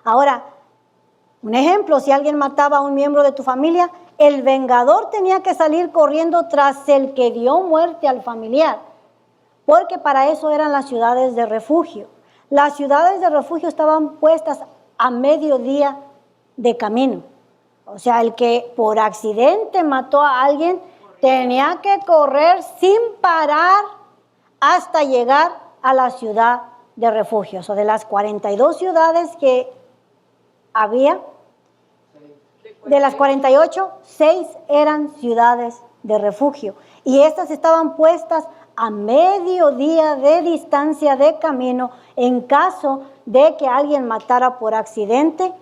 Ahora, un ejemplo, si alguien mataba a un miembro de tu familia, el vengador tenía que salir corriendo tras el que dio muerte al familiar, porque para eso eran las ciudades de refugio. Las ciudades de refugio estaban puestas a mediodía de camino. O sea, el que por accidente mató a alguien tenía que correr sin parar hasta llegar a la ciudad de refugio. O sea, de las 42 ciudades que había, de las 48, 6 eran ciudades de refugio. Y estas estaban puestas a mediodía de distancia de camino en caso de que alguien matara por accidente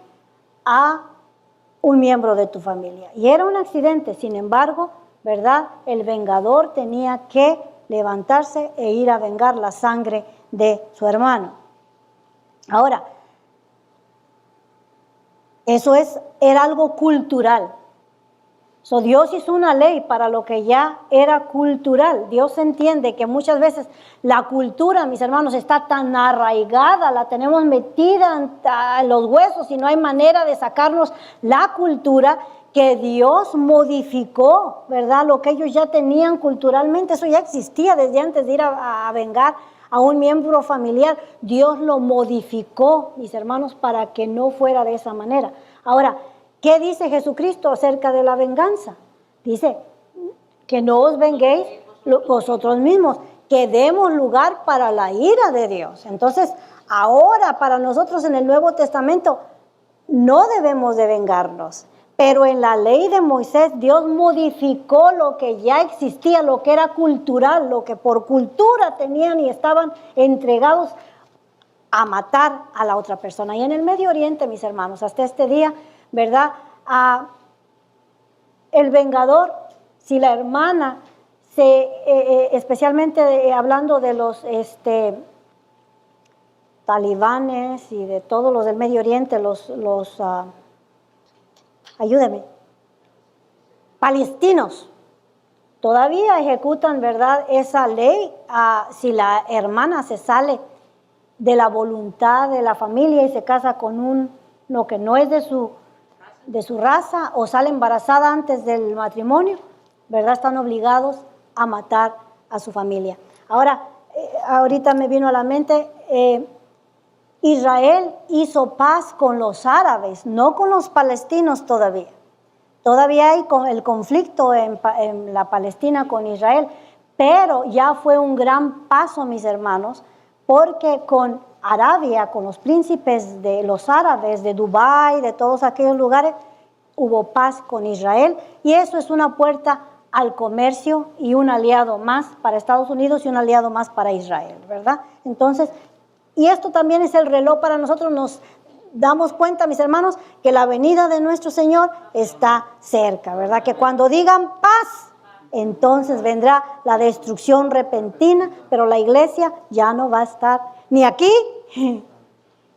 a un miembro de tu familia. Y era un accidente, sin embargo, ¿verdad? El vengador tenía que levantarse e ir a vengar la sangre de su hermano. Ahora, eso era algo cultural. So, Dios hizo una ley para lo que ya era cultural. Dios entiende que muchas veces la cultura, mis hermanos, está tan arraigada, la tenemos metida en los huesos y no hay manera de sacarnos la cultura, que Dios modificó, ¿verdad? Lo que ellos ya tenían culturalmente, eso ya existía desde antes de ir a vengar a un miembro familiar. Dios lo modificó, mis hermanos, para que no fuera de esa manera. Ahora, ¿qué dice Jesucristo acerca de la venganza? Dice que no os venguéis vosotros mismos, que demos lugar para la ira de Dios. Entonces, ahora para nosotros en el Nuevo Testamento no debemos de vengarnos. Pero en la ley de Moisés, Dios modificó lo que ya existía, lo que era cultural, lo que por cultura tenían y estaban entregados a matar a la otra persona. Y en el Medio Oriente, mis hermanos, hasta este día, ¿verdad? El vengador, si la hermana, especialmente hablando de los talibanes y de todos los del Medio Oriente, ayúdeme, palestinos, todavía ejecutan, ¿verdad?, esa ley. Si la hermana se sale de la voluntad de la familia y se casa con uno que no es de su raza o sale embarazada antes del matrimonio, ¿verdad?, están obligados a matar a su familia. Ahora, ahorita me vino a la mente, Israel hizo paz con los árabes, no con los palestinos todavía. Todavía hay el conflicto en la Palestina con Israel, pero ya fue un gran paso, mis hermanos, porque con Arabia, con los príncipes de los árabes, de Dubái, de todos aquellos lugares, hubo paz con Israel, y eso es una puerta al comercio y un aliado más para Estados Unidos y un aliado más para Israel, ¿verdad? Entonces, y esto también es el reloj para nosotros. Nos damos cuenta, mis hermanos, que la venida de nuestro Señor está cerca, ¿verdad? Que cuando digan paz, entonces vendrá la destrucción repentina, pero la iglesia ya no va a estar ni aquí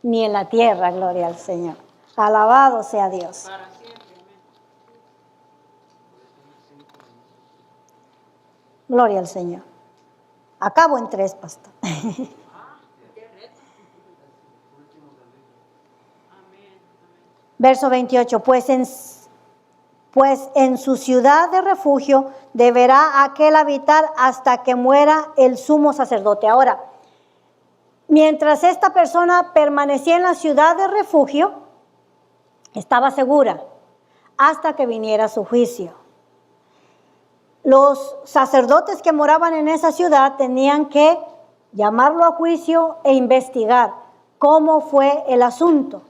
ni en la tierra, gloria al Señor. Alabado sea Dios. Gloria al Señor. Acabo en 3, pastor. Verso 28, pues en su ciudad de refugio deberá aquel habitar hasta que muera el sumo sacerdote. Ahora, mientras esta persona permanecía en la ciudad de refugio, estaba segura hasta que viniera su juicio. Los sacerdotes que moraban en esa ciudad tenían que llamarlo a juicio e investigar cómo fue el asunto.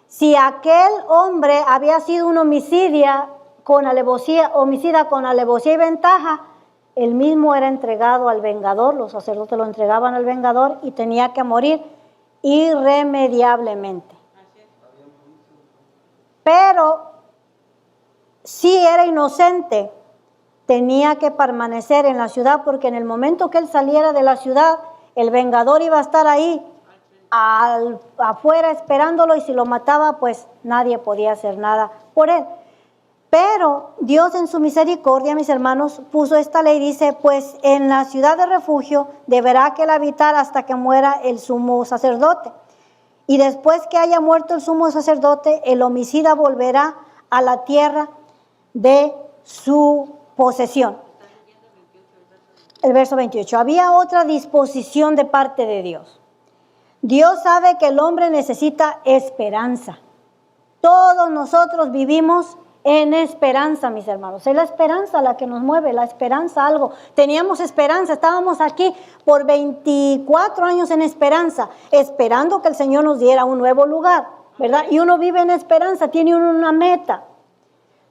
Si aquel hombre había sido un homicida con alevosía y ventaja, él mismo era entregado al vengador, los sacerdotes lo entregaban al vengador y tenía que morir irremediablemente. Pero si era inocente, tenía que permanecer en la ciudad, porque en el momento que él saliera de la ciudad, el vengador iba a estar ahí afuera esperándolo, y si lo mataba, pues nadie podía hacer nada por él. Pero Dios en su misericordia, mis hermanos, puso esta ley, dice, pues en la ciudad de refugio deberá que él habitar hasta que muera el sumo sacerdote. Y después que haya muerto el sumo sacerdote, el homicida volverá a la tierra de su posesión. El verso 28. Había otra disposición de parte de Dios. Dios sabe que el hombre necesita esperanza. Todos nosotros vivimos en esperanza, mis hermanos. Es la esperanza la que nos mueve, la esperanza algo. Teníamos esperanza, estábamos aquí por 24 años en esperanza, esperando que el Señor nos diera un nuevo lugar, ¿verdad? Y uno vive en esperanza, tiene una meta.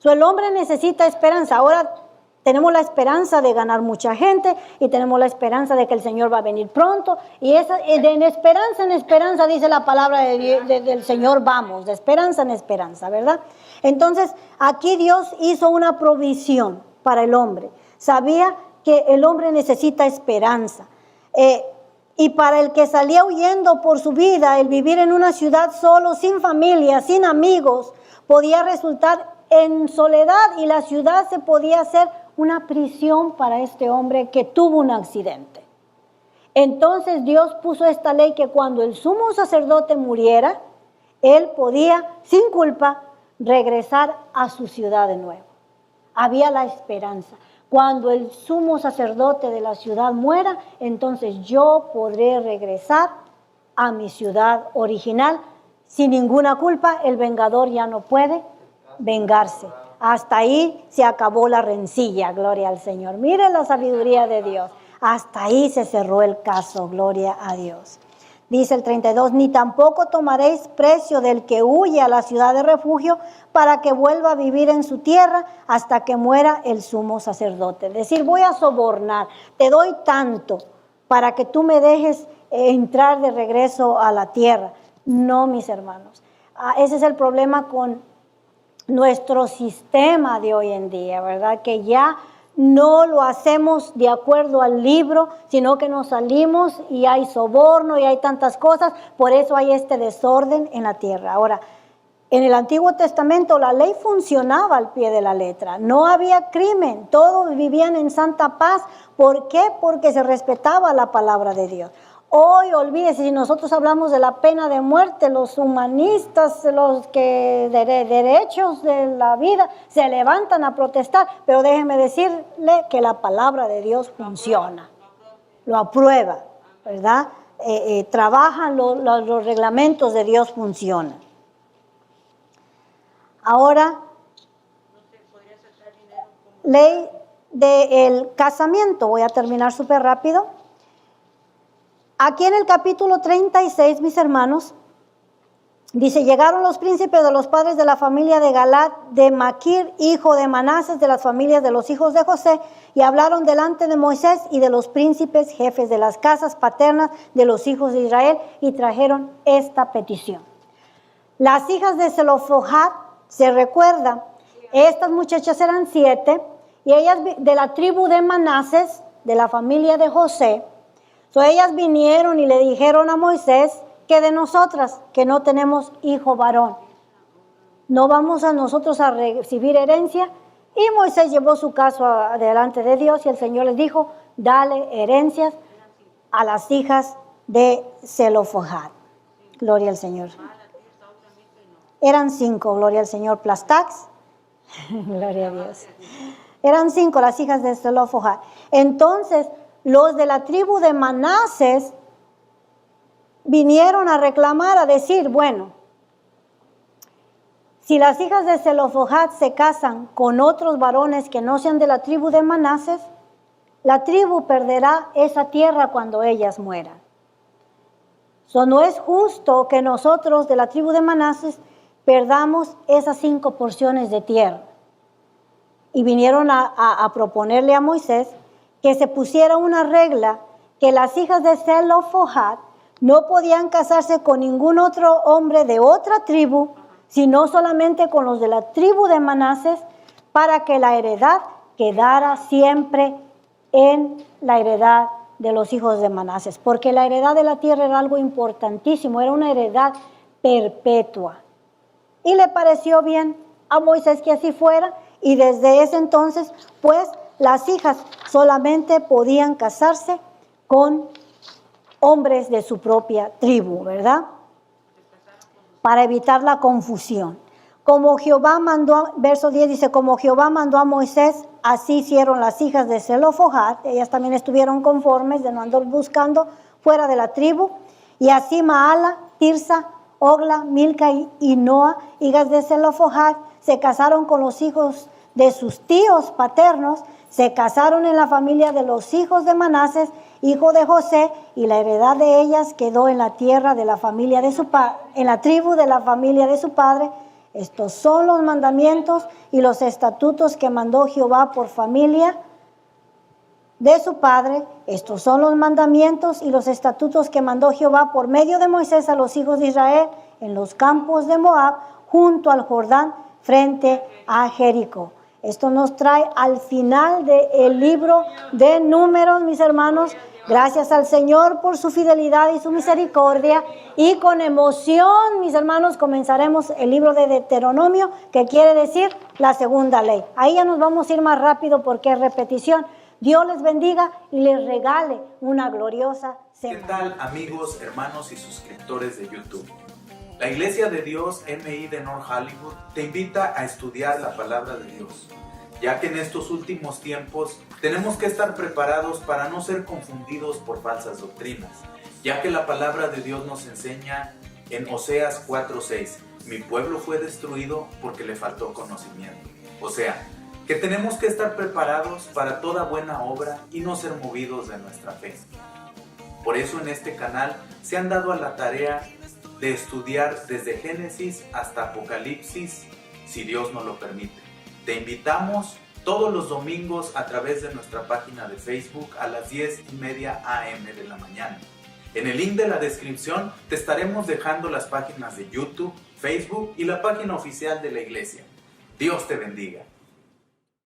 El hombre necesita esperanza. Ahora tenemos la esperanza de ganar mucha gente y tenemos la esperanza de que el Señor va a venir pronto. Y esa, en esperanza, dice la palabra del Señor, vamos, de esperanza en esperanza, ¿verdad? Entonces, aquí Dios hizo una provisión para el hombre. Sabía que el hombre necesita esperanza. Y para el que salía huyendo por su vida, el vivir en una ciudad solo, sin familia, sin amigos, podía resultar en soledad, y la ciudad se podía hacer una prisión para este hombre que tuvo un accidente. Entonces Dios puso esta ley que cuando el sumo sacerdote muriera, él podía, sin culpa, regresar a su ciudad de nuevo. Había la esperanza. Cuando el sumo sacerdote de la ciudad muera, entonces yo podré regresar a mi ciudad original sin ninguna culpa. El vengador ya no puede vengarse. Hasta ahí se acabó la rencilla, gloria al Señor. Mire la sabiduría de Dios. Hasta ahí se cerró el caso, gloria a Dios. Dice el 32, ni tampoco tomaréis precio del que huye a la ciudad de refugio para que vuelva a vivir en su tierra hasta que muera el sumo sacerdote. Es decir, voy a sobornar, te doy tanto para que tú me dejes entrar de regreso a la tierra. No, mis hermanos. Ese es el problema con nuestro sistema de hoy en día, ¿verdad? Que ya no lo hacemos de acuerdo al libro, sino que nos salimos y hay soborno y hay tantas cosas. Por eso hay este desorden en la tierra. Ahora, en el Antiguo Testamento la ley funcionaba al pie de la letra. No había crimen, todos vivían en santa paz. ¿Por qué? Porque se respetaba la palabra de Dios. Hoy, olvídese, si nosotros hablamos de la pena de muerte, los humanistas, los que de derechos de la vida, se levantan a protestar, pero déjeme decirle que la palabra de Dios funciona, lo aprueba, ¿verdad? Trabajan los reglamentos de Dios, funcionan. Ahora, ley del casamiento, voy a terminar súper rápido. Aquí en el capítulo 36, mis hermanos, dice, llegaron los príncipes de los padres de la familia de Galaad, de Maquir, hijo de Manases, de las familias de los hijos de José, y hablaron delante de Moisés y de los príncipes, jefes de las casas paternas de los hijos de Israel, y trajeron esta petición. Las hijas de Zelofojad, se recuerda, estas muchachas eran 7, y ellas de la tribu de Manases, de la familia de José. Ellas vinieron y le dijeron a Moisés que de nosotras, que no tenemos hijo varón, no vamos a nosotros a recibir herencia. Y Moisés llevó su caso delante de Dios y el Señor les dijo, dale herencias a las hijas de Zelofojad. Gloria al Señor. Eran 5, gloria al Señor, Plastax. Gloria a Dios. Eran 5 las hijas de Zelofojad. Entonces, los de la tribu de Manases vinieron a reclamar, a decir, bueno, si las hijas de Zelofojad se casan con otros varones que no sean de la tribu de Manases, la tribu perderá esa tierra cuando ellas mueran. No es justo que nosotros de la tribu de Manases perdamos esas 5 porciones de tierra. Y vinieron a proponerle a Moisés que se pusiera una regla que las hijas de Zelofehad no podían casarse con ningún otro hombre de otra tribu, sino solamente con los de la tribu de Manases, para que la heredad quedara siempre en la heredad de los hijos de Manases, porque la heredad de la tierra era algo importantísimo, era una heredad perpetua. Y le pareció bien a Moisés que así fuera, y desde ese entonces, pues, las hijas solamente podían casarse con hombres de su propia tribu, ¿verdad? Para evitar la confusión. Como Jehová mandó, verso 10 dice, como Jehová mandó a Moisés, así hicieron las hijas de Zelofehad, ellas también estuvieron conformes de no andar buscando fuera de la tribu, y así Maala, Tirsa, Ogla, Milca y Noa, hijas de Zelofehad, se casaron con los hijos de sus tíos paternos, se casaron en la familia de los hijos de Manases, hijo de José, y la heredad de ellas quedó en la tierra de la familia de su padre, en la tribu de la familia de su padre. Estos son los mandamientos y los estatutos que mandó Jehová por familia de su padre. Estos son los mandamientos y los estatutos que mandó Jehová por medio de Moisés a los hijos de Israel en los campos de Moab, junto al Jordán, frente a Jericó. Esto nos trae al final del libro de Números, mis hermanos. Gracias al Señor por su fidelidad y su misericordia. Y con emoción, mis hermanos, comenzaremos el libro de Deuteronomio, que quiere decir la segunda ley. Ahí ya nos vamos a ir más rápido porque es repetición. Dios les bendiga y les regale una gloriosa semana. ¿Qué tal, amigos, hermanos y suscriptores de YouTube? La Iglesia de Dios MI de North Hollywood te invita a estudiar la palabra de Dios, ya que en estos últimos tiempos tenemos que estar preparados para no ser confundidos por falsas doctrinas, ya que la palabra de Dios nos enseña en Oseas 4:6, mi pueblo fue destruido porque le faltó conocimiento. O sea, que tenemos que estar preparados para toda buena obra y no ser movidos de nuestra fe. Por eso en este canal se han dado a la tarea de estudiar desde Génesis hasta Apocalipsis, si Dios nos lo permite. Te invitamos todos los domingos a través de nuestra página de Facebook a las 10:30 a.m. de la mañana. En el link de la descripción te estaremos dejando las páginas de YouTube, Facebook y la página oficial de la iglesia. Dios te bendiga.